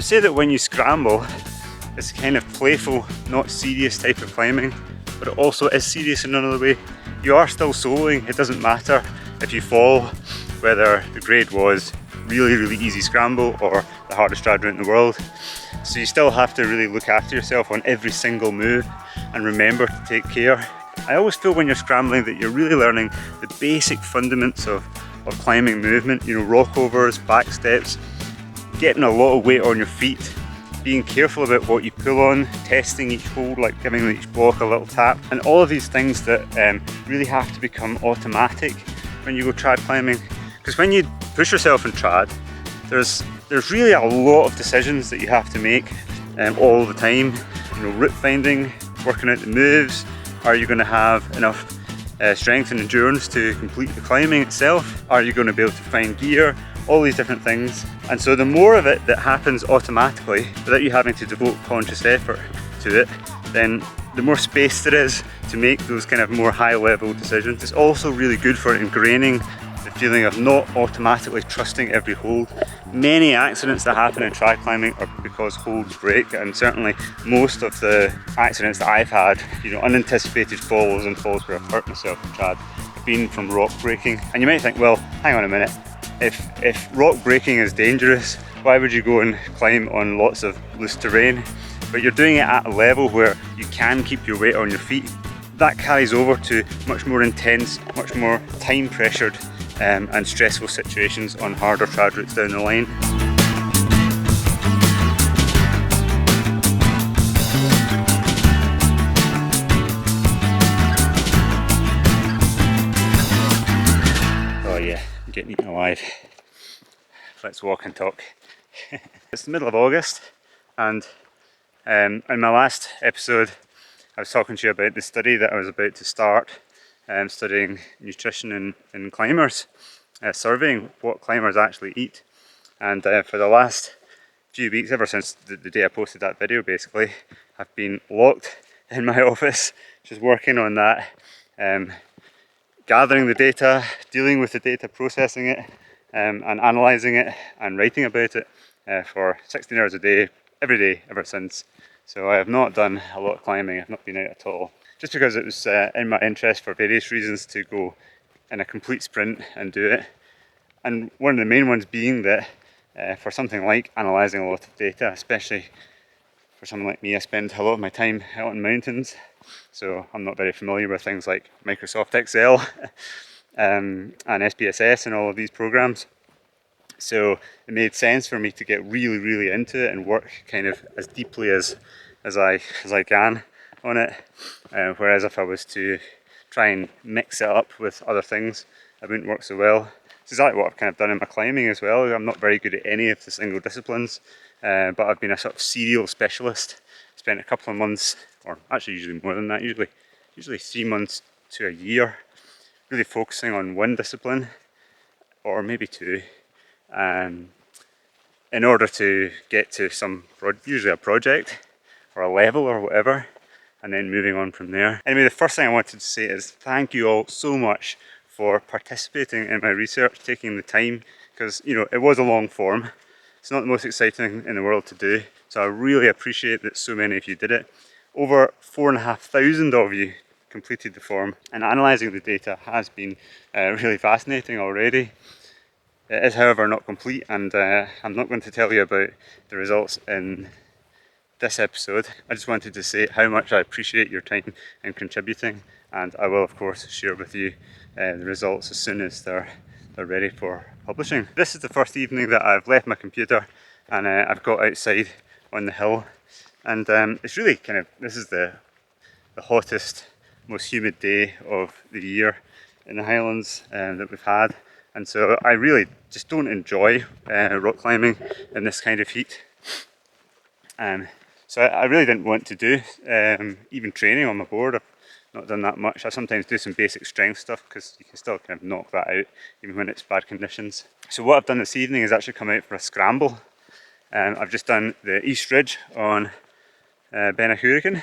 say that when you scramble, it's kind of playful, not serious type of climbing, but it also is serious in another way. You are still soloing, it doesn't matter if you fall, whether the grade was really easy scramble or the hardest trad route in the world. So you still have to really look after yourself on every single move and remember to take care. I always feel when you're scrambling that you're really learning the basic fundamentals of climbing movement, you know, rollovers, back steps, getting a lot of weight on your feet, being careful about what you pull on, testing each hold, like giving each block a little tap, and all of these things that really have to become automatic when you go trad climbing. Because when you push yourself in trad, there's really a lot of decisions that you have to make all the time. You know, route finding, working out the moves. Are you going to have enough strength and endurance to complete the climbing itself? Are you going to be able to find gear? All these different things. And so the more of it that happens automatically without you having to devote conscious effort to it, then the more space there is to make those kind of more high level decisions. It's also really good for ingraining the feeling of not automatically trusting every hold. Many accidents that happen in trad climbing are because holds break, and certainly most of the accidents that I've had, you know, unanticipated falls and falls where I've hurt myself in trad, have been from rock breaking. And you might think, well, hang on a minute, if rock breaking is dangerous, why would you go and climb on lots of loose terrain? But you're doing it at a level where you can keep your weight on your feet. That carries over to much more intense, much more time pressured and stressful situations on harder trad routes down the line. Oh yeah, I'm getting eaten alive. Let's walk and talk. It's the middle of August, and in my last episode I was talking to you about the study that I was about to start, studying nutrition in climbers, surveying what climbers actually eat. And for the last few weeks, ever since the day I posted that video basically, I've been locked in my office just working on that, gathering the data, dealing with the data, processing it, and analysing it and writing about it for 16 hours a day, every day ever since. So I have not done a lot of climbing, I've not been out at all. Just because it was in my interest for various reasons to go in a complete sprint and do it. And one of the main ones being that for something like analysing a lot of data, especially for someone like me, I spend a lot of my time out in mountains. So I'm not very familiar with things like Microsoft Excel and SPSS and all of these programs. So it made sense for me to get really into it and work kind of as deeply as I can on it. Whereas if I was to try and mix it up with other things, it wouldn't work so well. It's exactly what I've kind of done in my climbing as well. I'm not very good at any of the single disciplines, but I've been a sort of serial specialist. Spent a couple of months, or actually usually more than that, usually 3 months to a year, really focusing on one discipline, or maybe two, in order to get to usually a project or a level or whatever, and then moving on from there. Anyway, the first thing I wanted to say is thank you all so much for participating in my research, taking the time, because you know it was a long form. It's not the most exciting in the world to do, so I really appreciate that so many of you did it. Over 4,500 of you completed the form, and analysing the data has been really fascinating already. It is, however, not complete, and I'm not going to tell you about the results in this episode. I just wanted to say how much I appreciate your time in contributing, and I will of course share with you the results as soon as they're ready for publishing. This is the first evening that I've left my computer and I've got outside on the hill, and it's really this is the hottest, most humid day of the year in the Highlands that we've had, and so I really just don't enjoy rock climbing in this kind of heat. So I really didn't want to do even training on my board. I've not done that much. I sometimes do some basic strength stuff because you can still kind of knock that out even when it's bad conditions. So what I've done this evening is actually come out for a scramble. I've just done the East Ridge on Benahurican,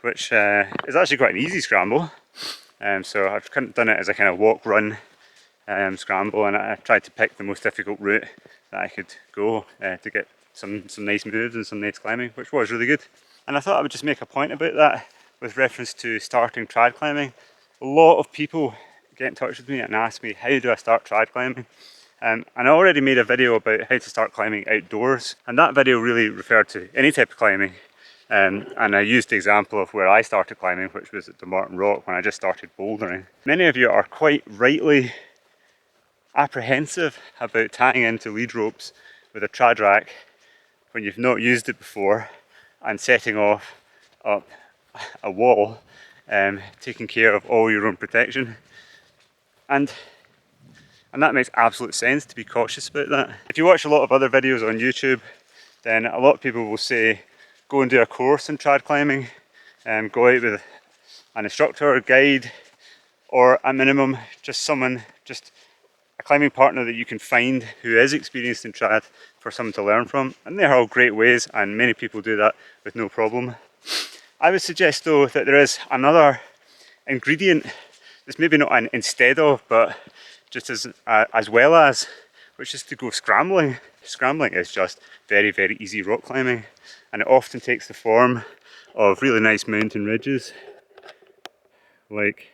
which is actually quite an easy scramble. So I've kind of done it as a kind of walk-run scramble, and I tried to pick the most difficult route that I could go to get some nice moves and some nice climbing, which was really good. And I thought I would just make a point about that with reference to starting trad climbing. A lot of people get in touch with me and ask me, how do I start trad climbing? And I already made a video about how to start climbing outdoors, and that video really referred to any type of climbing. And I used the example of where I started climbing, which was at the Martin Rock when I just started bouldering. Many of you are quite rightly apprehensive about tying into lead ropes with a trad rack when you've not used it before and setting off up a wall, taking care of all your own protection. And that makes absolute sense to be cautious about that. If you watch a lot of other videos on YouTube, then a lot of people will say, go and do a course in trad climbing, go out with an instructor or guide, or at minimum, just a climbing partner that you can find who is experienced in trad for someone to learn from. And they're all great ways, and many people do that with no problem. I would suggest though that there is another ingredient that's maybe not an instead of, but just as well as, which is to go scrambling. Scrambling is just very, very easy rock climbing, and it often takes the form of really nice mountain ridges like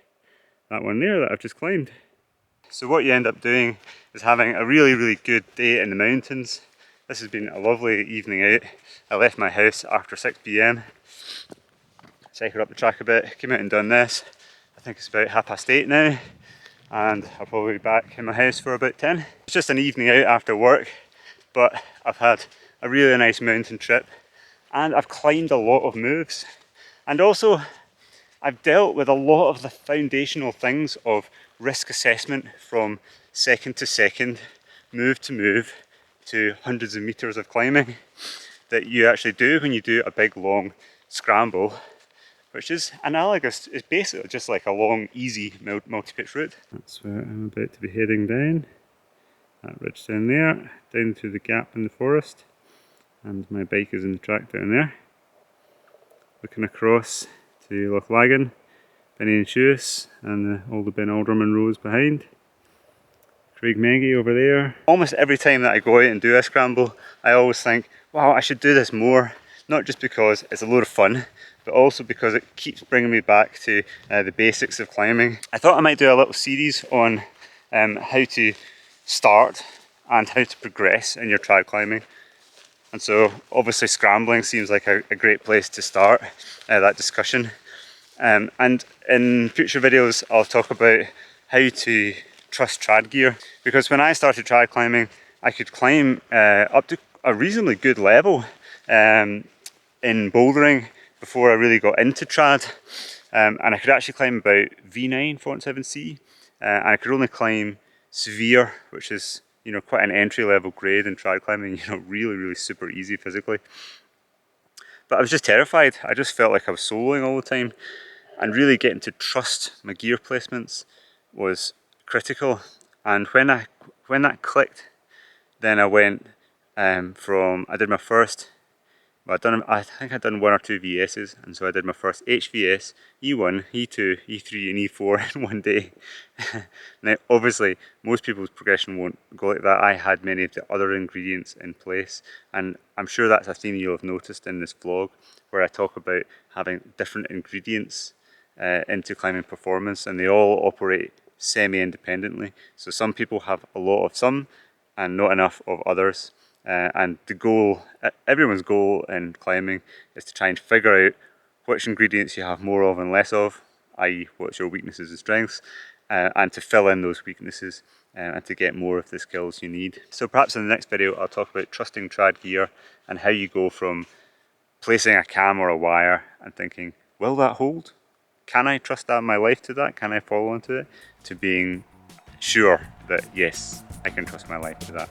that one there that I've just climbed. So what you end up doing is having a really, really good day in the mountains. This has been a lovely evening out. I left my house after 6 PM, cycled up the track a bit, came out and done this. I think it's about 8:30 now, and I'll probably be back in my house for about 10. It's just an evening out after work, but I've had a really nice mountain trip, and I've climbed a lot of moves. And also, I've dealt with a lot of the foundational things of risk assessment from second to second, move to move, to hundreds of meters of climbing that you actually do when you do a big long scramble, which is analogous. It's basically just like a long, easy multi-pitch route. That's where I'm about to be heading down. That ridge down there, down through the gap in the forest, and my bike is in the track down there. Looking across to Loch Lagan, Benny and Shoes, and all the Ben Alderman rows behind. Craig Meggie over there. Almost every time that I go out and do a scramble, I always think, wow, I should do this more. Not just because it's a load of fun, but also because it keeps bringing me back to the basics of climbing. I thought I might do a little series on how to start and how to progress in your trad climbing. And so obviously scrambling seems like a great place to start that discussion. And in future videos I'll talk about how to trust trad gear, because when I started trad climbing I could climb up to a reasonably good level in bouldering before I really got into trad, and I could actually climb about V9 47C, and I could only climb severe, which is, you know, quite an entry level grade in trad climbing, you know, really super easy physically. But I was just terrified. I just felt like I was soloing all the time, and really getting to trust my gear placements was critical. And when that clicked, then I went I did my first, I think I'd done 1 or 2 VSs, and so I did my first HVS, E1, E2, E3 and E4 in one day. Now obviously most people's progression won't go like that. I had many of the other ingredients in place, and I'm sure that's a theme you'll have noticed in this vlog, where I talk about having different ingredients into climbing performance, and they all operate semi-independently. So some people have a lot of some and not enough of others. And the goal, everyone's goal in climbing, is to try and figure out which ingredients you have more of and less of, i.e. what's your weaknesses and strengths, and to fill in those weaknesses and to get more of the skills you need. So perhaps in the next video I'll talk about trusting trad gear and how you go from placing a cam or a wire and thinking, will that hold? Can I trust that my life to that? Can I follow onto it? To being sure that yes, I can trust my life to that.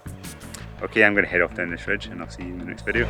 Okay, I'm going to head off down this ridge, and I'll see you in the next video.